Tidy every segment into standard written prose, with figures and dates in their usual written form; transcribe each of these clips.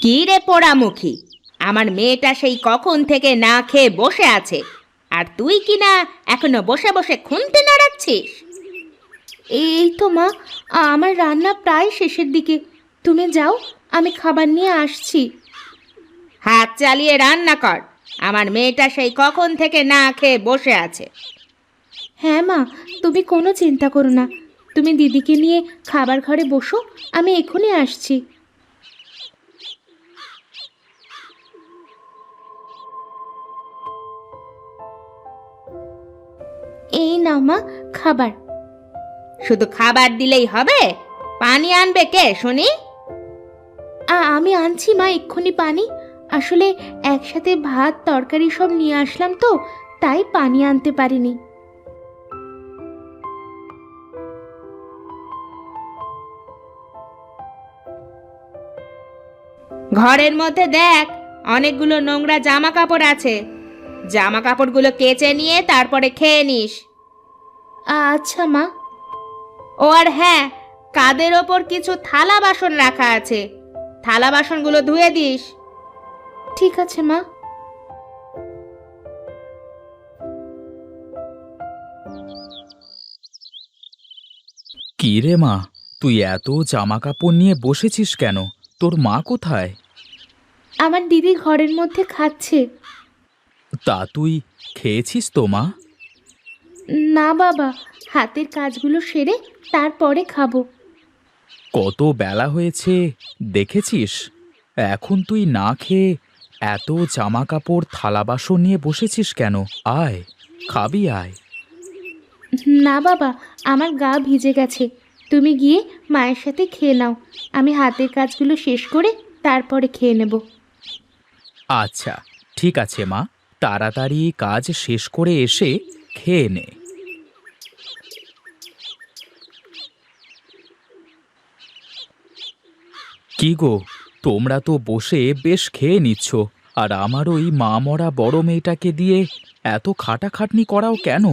কি রে পোড়ামুখী, আমার মেয়েটা সেই কখন থেকে না খেয়ে বসে আছে, আর তুই কি না এখনো বসে বসে খুন্তি নাড়াচ্ছিস? এই তো মা, আমার রান্না প্রায় শেষের দিকে। তুমি যাও, আমি খাবার নিয়ে আসছি। হাত চালিয়ে রান্না কর, আমার মেয়েটা সেই কখন থেকে না খেয়ে বসে আছে। হ্যাঁ মা, তুমি কোনো চিন্তা করো না। তুমি দিদিকে নিয়ে খাবার ঘরে বসো, আমি এখনই আসছি। এই নাও মা, খাবার। শুধু খাবার দিলেই হবে? পানি আনবে কে শুনি? আমি আনছি মা, এক্ষুনি পানি। আসলে একসাথে ভাত তরকারি সব নিয়ে আসলাম তো, তাই পানি আনতে পারিনি। ঘরের মধ্যে দেখ, অনেকগুলো নোংরা জামা কাপড় আছে। জামা কাপড়গুলো কেচে নিয়ে তারপরে খেয়ে নিস। আচ্ছা মা। ও আর হ্যাঁ, কাদের ওপর কিছু থালা বাসন রাখা আছে, থালা বাসনগুলো ধুয়ে দিস। ঠিক আছে মা। কি রে মা, তুই এত জামা কাপড় নিয়ে বসেছিস কেন? তোর মা কোথায়? আমার দিদি ঘরের মধ্যে খাচ্ছে। তা তুই খেয়েছিস তো মা? না বাবা, হাতের কাজগুলো সেরে তারপরে খাবো। কত বেলা হয়েছে দেখেছিস? এখন তুই না খেয়ে এত জামা কাপড় থালা বাসন নিয়ে বসেছিস কেন? আয়, খাবি আয়। না বাবা, আমার গা ভিজে গেছে। তুমি গিয়ে মায়ের সাথে খেয়ে নাও, আমি হাতের কাজগুলো শেষ করে তারপরে খেয়ে নেব। আচ্ছা, ঠিক আছে মা, তাড়াতাড়ি কাজ শেষ করে এসে খেয়ে নে। কি গো, তোমরা তো বসে বেশ খেয়ে নিচ্ছ, আর আমার ওই মা মরা বড় মেয়েটাকে দিয়ে এত খাটাখাটনি করাও কেন?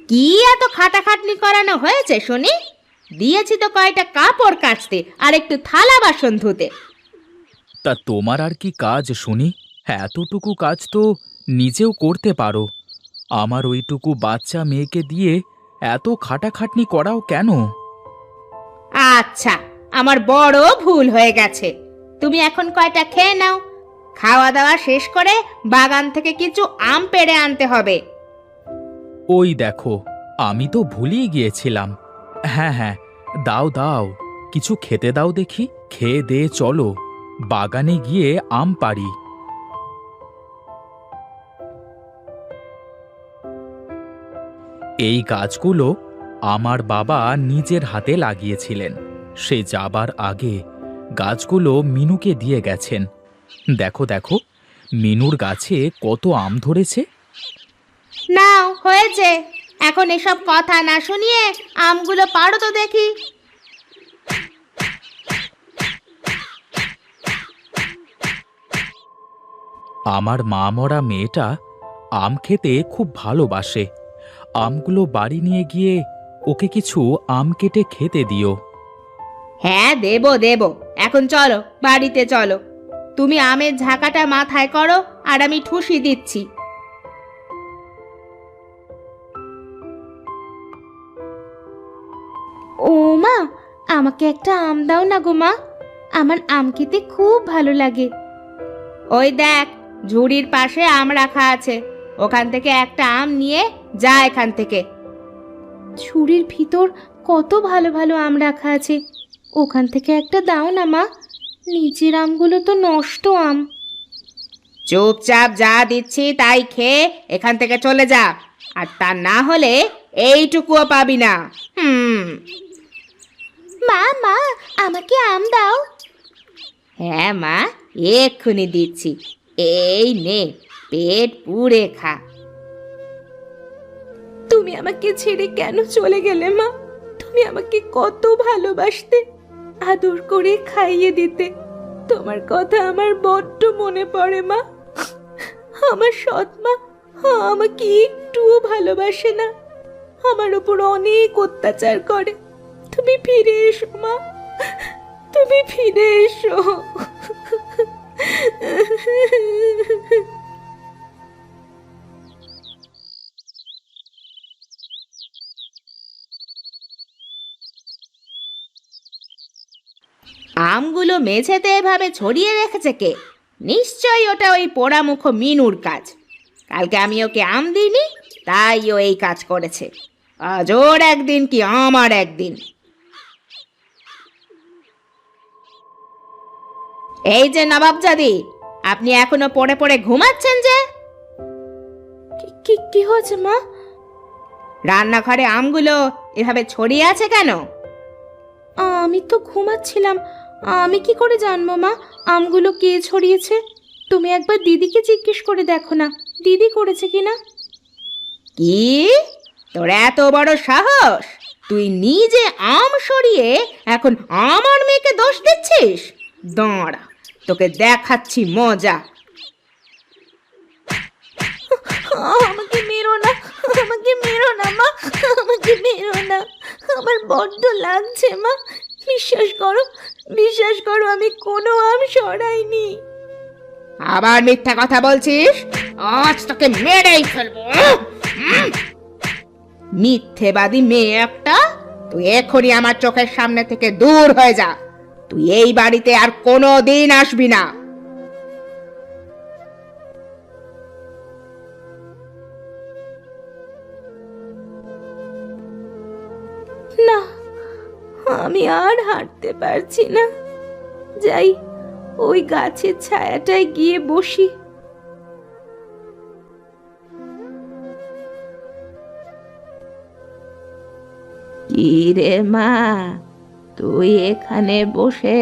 কি এত খাটাখাটনি করানো হয়েছে শুনি? দিয়েছি তো কয়টা কাপড় কাচতে আর একটু থালা বাসন ধুতে। তা তোমার আর কি কাজ শুনি? এতটুকু কাজ তো নিজেও করতে পারো। আমার ওইটুকু বাচ্চা মেয়েকে দিয়ে এত খাটাখাটনি করাও কেন? আচ্ছা, আমার বড় ভুল হয়ে গেছে। তুমি এখন কয়টা খেয়ে নাও, খাওয়া দাওয়া শেষ করে বাগান থেকে কিছু আম পেড়ে আনতে হবে। ওই দেখো, আমি তো ভুলেই গিয়েছিলাম। হ্যাঁ হ্যাঁ, দাও দাও, কিছু খেতে দাও দেখি। খেয়ে দে চলো, বাগানে গিয়ে আম পাড়ি। এই গাছগুলো আমার বাবা নিজের হাতে লাগিয়েছিলেন। সে যাবার আগে গাছগুলো মিনুকে দিয়ে গেছেন। দেখো দেখো, মিনুর গাছে কত আম ধরেছে। নাও, হয়েছে। এখন এসব কথা না শুনিয়ে আমগুলো পাড়ো তো দেখি। আমার মা মরা মেয়েটা আম খেতে খুব ভালোবাসে। আমগুলো বাড়ি নিয়ে গিয়ে ওকে কিছু আম কেটে খেতে দিও। হ্যাঁ, দেবো দেবো। এখন চলো, বাড়িতে চলো। তুমি আমের ঝাঁকাটা মাথায় করো, আর আমি ঠুসি দিচ্ছি। ও মা, আমাকে একটা আম দাও না গো মা, আমার আম খেতে খুব ভালো লাগে। ওই দেখ, ঝুড়ির পাশে আম রাখা আছে, ওখান থেকে একটা আম নিয়ে যা এখান থেকে। ঝুড়ির ভিতর কত ভালো ভালো আম রাখা আছে, ওখান থেকে একটা দাও না মা, নিচের আমগুলো তো নষ্ট আম। চুপচাপ যা দিচ্ছি তাই খেয়ে এখান থেকে চলে যা, আর তা না হলে এইটুকুও পাবি না। মা মা, আমাকে আম দাও। হ্যাঁ মা, এক্ষুনি দিচ্ছি। এই নে, পেট পুড়ে খা। তুমি আমাকে ছেড়ে কেন চলে গেলে মা? তুমি আমাকে কত ভালোবাসতে, আদর করে খাইয়ে দিতে। তোমার কথা আমার বড্ড মনে পড়ে মা। আমার সৎ মা আমাকে একটুও ভালোবাসে না, আমার উপর অনেক অত্যাচার করে। তুমি ফিরে এসো মা, তুমি ফিরে এসো। আমগুলো মেঝেতে এভাবে ছড়িয়ে রেখেছে কে? নিশ্চয়ই ওটা ওই পোড়ামুখ মিনুর কাজ। কালকে আমি ওকে আম দিইনি, তাই ও এই কাজ করেছে। আজ ওর একদিন কি আমার একদিন। এই যে নবাবজাদি, আপনি এখনো পড়ে পড়ে ঘুমাচ্ছেন যে? কি কি হয়েছে মা? রান্নাঘরে আমগুলো এভাবে ছড়িয়ে আছে কেন? আমি তো ঘুমাচ্ছিলাম, আমি কি করে জানবো মা আমগুলো কে ছড়িয়েছে? তুমি একবার দিদিকে জিজ্ঞেস করে দেখো না, দিদি করেছে কিনা। কি? তোর এত বড় সাহস? তুই নিজে আম সরিয়ে এখন আমার মেয়েকে দোষ দিচ্ছিস? দাঁড়া, তোকে দেখাচ্ছি মজা। আমাকে মেরো না, আমাকে মেরো না মা, আমাকে মেরো না, আমার বড্ড লাগছে মা। বিশ্বাস করো আমি কোনো আম সরাইনি। আবার মিথ্যা কথা বলছিস? আজ তোকে মেরেই ফেলবো। মিথ্যেবাদী মেয়ে একটা! তুই এখনই আমার চোখের সামনে থেকে দূর হয়ে যা। তুই এই বাড়িতে আর কোনো দিন আসবি না। না, আমি আর হাঁটতে পারছি না। যাই, ওই গাছের ছায়াটায় গিয়ে বসি। কি রে মা, তুই এখানে বসে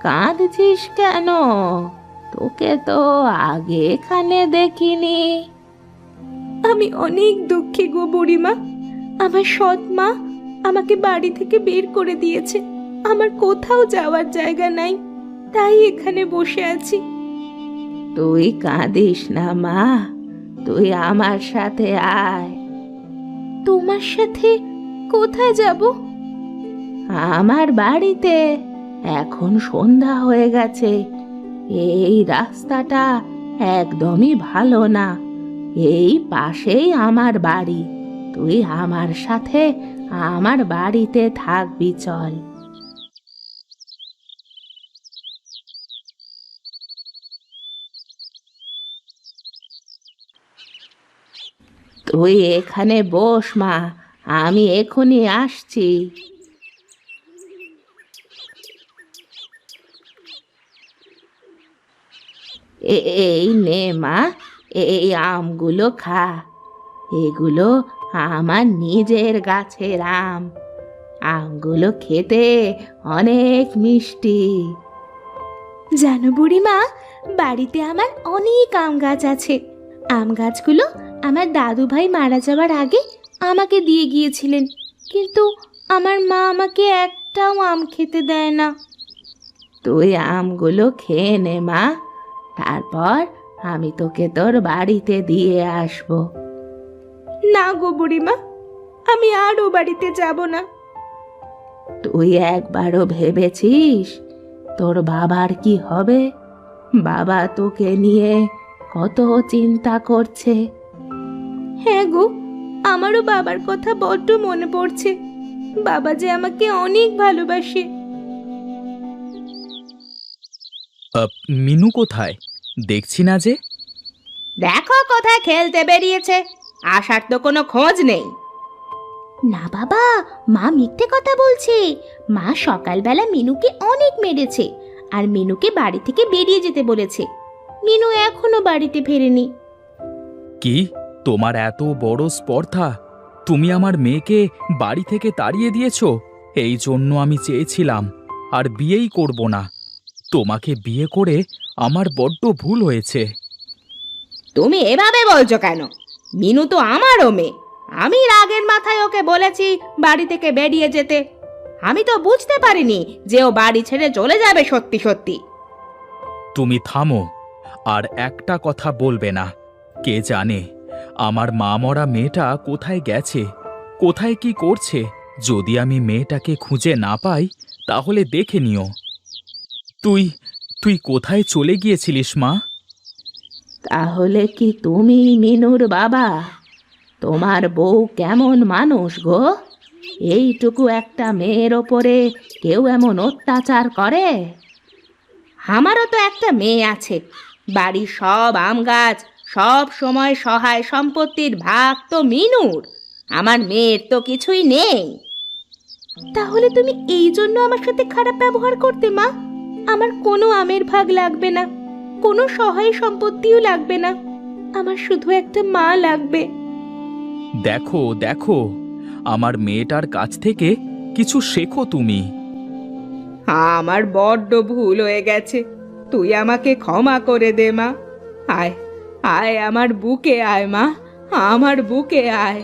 কাঁদছিস কেন? তোকে তো আগে এখানে দেখিনি। আমি অনেক দুঃখী গো বুড়িমা। আমার সৎ মা আমাকে বাড়ি থেকে বের করে দিয়েছে। আমার কোথাও যাওয়ার জায়গা নাই, তাই এখানে বসে আছি। তুই কাঁদিস না মা, তুই আমার সাথে আয়। তোমার সাথে কোথায় যাব? আমার বাড়িতে। এখন সন্ধ্যা হয়ে গেছে, এই রাস্তাটা একদমই ভালো না। এই পাশেই আমার বাড়ি, তুই আমার সাথে আমার বাড়িতে থাকবি, চল। তুই এখানে বস মা, আমি এখনই আসছি। এই নে মা, এই আমগুলো খা। এগুলো আমার নিজের গাছের আম। আমগুলো খেতে অনেক মিষ্টি। জানো বুড়িমা, বাড়িতে আমার অনেক আম গাছ আছে। আম গাছগুলো আমার দাদু ভাই মারা যাওয়ার আগে আমাকে দিয়ে গিয়েছিলেন, কিন্তু আমার মা আমাকে একটাও আম খেতে দেয় না। তুই আমগুলো খেয়ে নে মা, তারপর আমি তোকে তোর বাড়িতে দিয়ে আসব। না গো বুড়িমা, আমি আর ও বাড়িতে যাব না। তুই একবারও ভেবেছিস তোর বাবার কি হবে? বাবা তোকে নিয়ে কত চিন্তা করছে। হ্যাঁ গো, আমারও বাবার কথা বড্ড মনে পড়ছে। বাবা যে আমাকে অনেক ভালোবাসে। মিনু কোথায়? দেখছি না যে। দেখো কোথায় খেলতে বেরিয়েছে, আসার তো কোনো খোঁজ নেই। না বাবা, মা মিথ্যে কথা বলছে। মা সকালবেলা মিনুকে অনেক মেরেছে আর মিনুকে বাড়ি থেকে বেরিয়ে যেতে বলেছে। মিনু এখনো বাড়িতে ফেরেনি। কি, তোমার এত বড় স্পর্ধা? তুমি আমার মেয়েকে বাড়ি থেকে তাড়িয়ে দিয়েছো। এই জন্য আমি চেয়েছিলাম আর বিয়েই করব না। তোমাকে বিয়ে করে আমার বড্ড ভুল হয়েছে। তুমি এভাবে বলছো কেন? মিনু তো আমারও মেয়ে। আমি রাগের মাথায় ওকে বলেছি বাড়ি থেকে বেরিয়ে যেতে। আমি তো বুঝতে পারিনি যে ও বাড়ি ছেড়ে চলে যাবে সত্যি সত্যি। তুমি থামো, আর একটা কথা বলবে না। কে জানে আমার মা মরা মেয়েটা কোথায় গেছে, কোথায় কি করছে। যদি আমি মেয়েটাকে খুঁজে না পাই তাহলে দেখে নিও। তুই তুই কোথায় চলে গিয়েছিলিস মা? তাহলে কি তুমি মিনুর বাবা? তোমার বউ কেমন মানুষ গো? এইটুকু একটা মেয়ের ওপরে কেউ এমন অত্যাচার করে? আমারও তো একটা মেয়ে আছে। বাড়ির সব আম গাছ, সব সময় সহায় সম্পত্তির ভাগ তো মিনুর। আমার মেয়ের তো কিছুই নেই। তাহলে তুমি এই জন্য আমার সাথে খারাপ ব্যবহার করতে মা? আমার কোনো আমের ভাগ লাগবে না, কোনো সহায় সম্পত্তিও লাগবে না, আমার শুধু একটা মা লাগবে। দেখো দেখো, আমার মেয়েটার কাছ থেকে কিছু শেখো তুমি। আমার বড্ড ভুল হয়ে গেছে, তুই আমাকে ক্ষমা করে দে মা। আয় আয়, আমার বুকে আয় মা, আমার বুকে আয়।